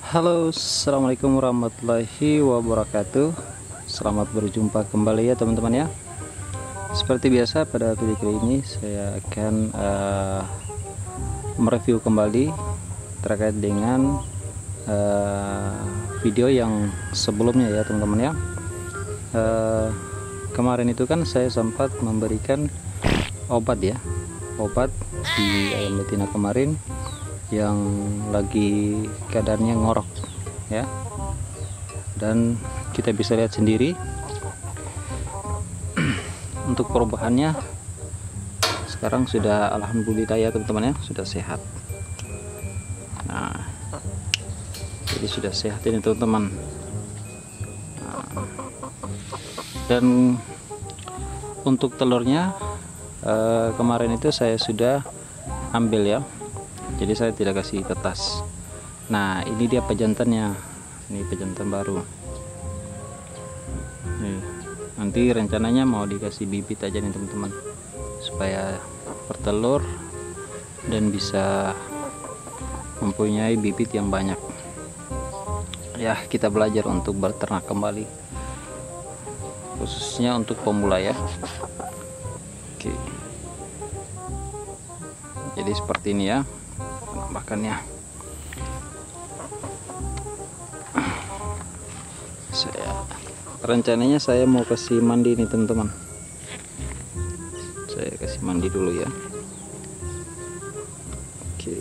Halo, assalamualaikum warahmatullahi wabarakatuh. Selamat berjumpa kembali ya teman-teman ya. Seperti biasa pada video kali ini saya akan mereview kembali terkait dengan video yang sebelumnya ya teman-teman ya. Kemarin itu kan saya sempat memberikan obat di ayam betina kemarin yang lagi keadaannya ngorok ya, dan kita bisa lihat sendiri untuk perubahannya sekarang sudah alhamdulillah ya teman-teman ya, sudah sehat. Nah, jadi sudah sehat ini teman-teman. Dan untuk telurnya kemarin itu saya sudah ambil ya, jadi saya tidak kasih tetas. Nah, ini dia pejantannya, ini pejantan baru nih. Nanti rencananya mau dikasih bibit aja nih teman-teman, supaya bertelur dan bisa mempunyai bibit yang banyak ya. Kita belajar untuk berternak kembali, khususnya untuk pemula ya. Oke, jadi seperti ini ya penampakannya. Rencananya saya mau kasih mandi nih teman-teman, saya kasih mandi dulu ya. Oke.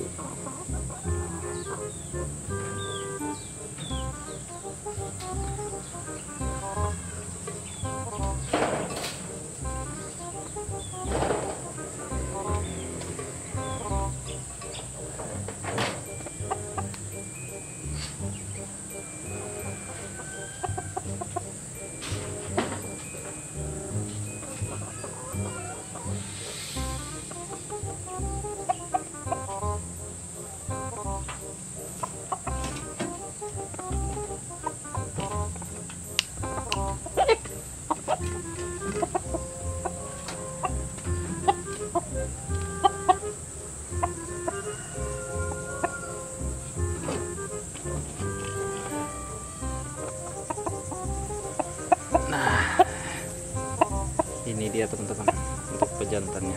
Ini dia teman-teman untuk pejantannya.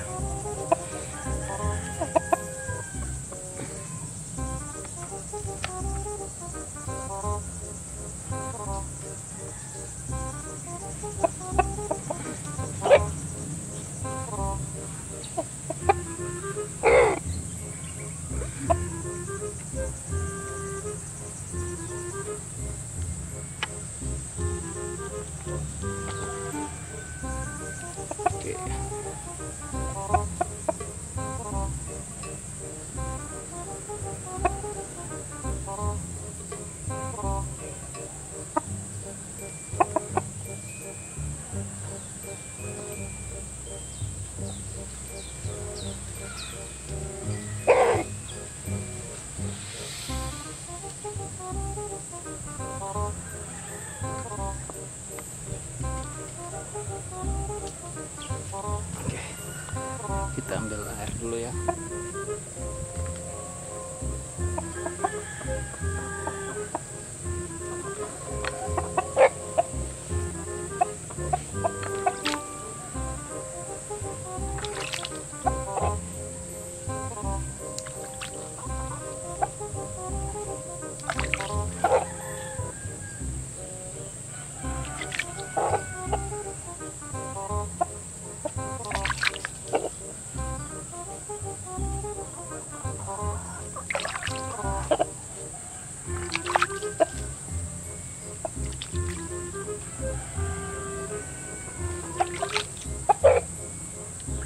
Kita ambil air dulu ya.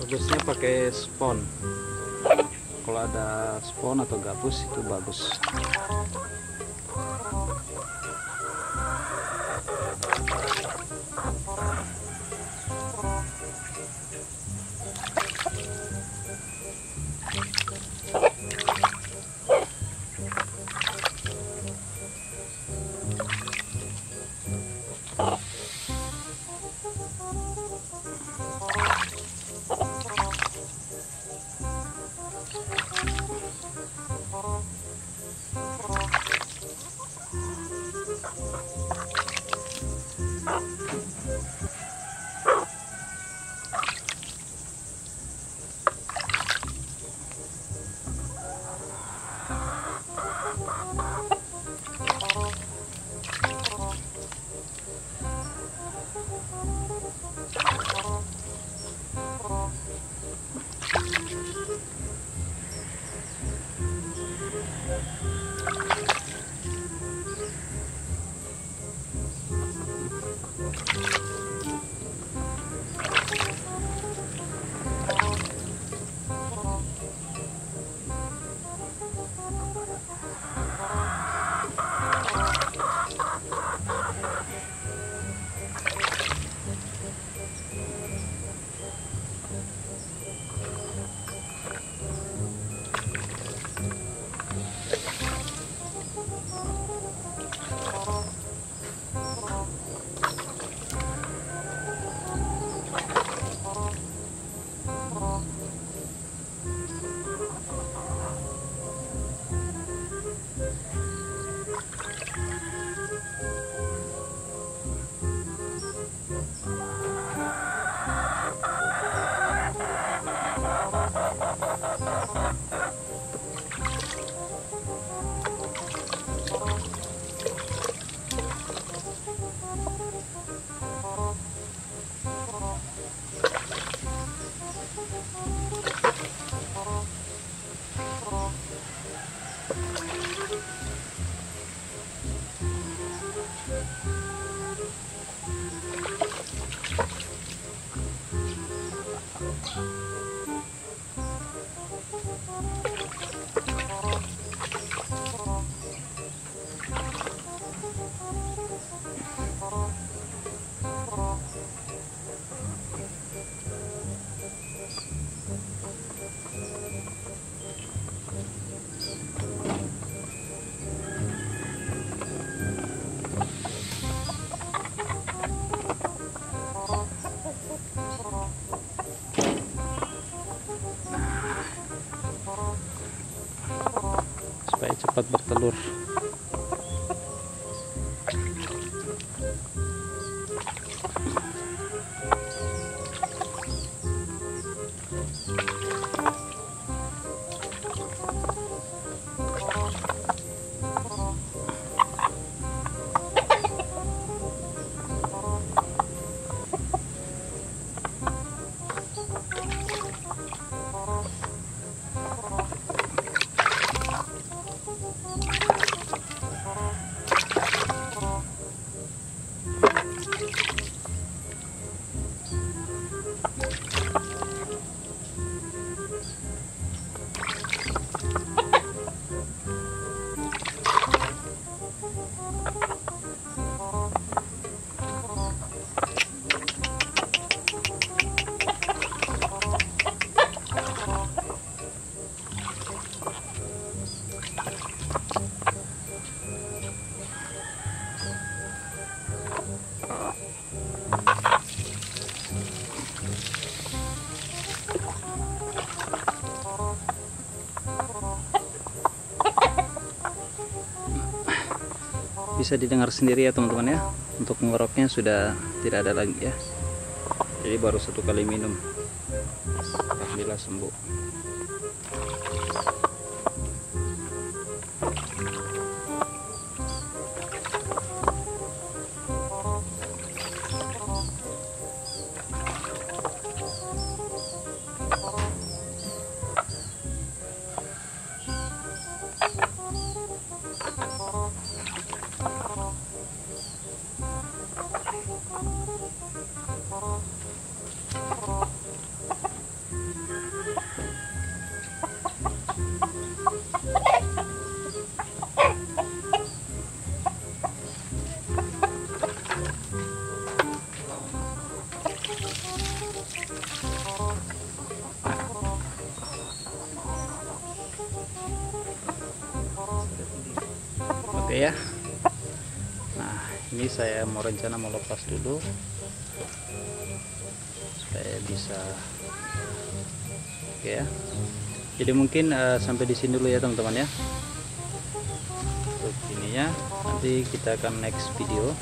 Bagusnya pakai spon, kalau ada spon atau gabus itu bagus. Supaya cepat bertelur. Bisa didengar sendiri ya teman-teman ya, untuk ngoroknya sudah tidak ada lagi ya, jadi baru 1 kali minum alhamdulillah sembuh. Oke ya. Nah, ini saya mau lepas dulu supaya bisa. Oke ya. Jadi mungkin sampai di sini dulu ya teman-teman ya. Untuk ininya nanti kita akan next video.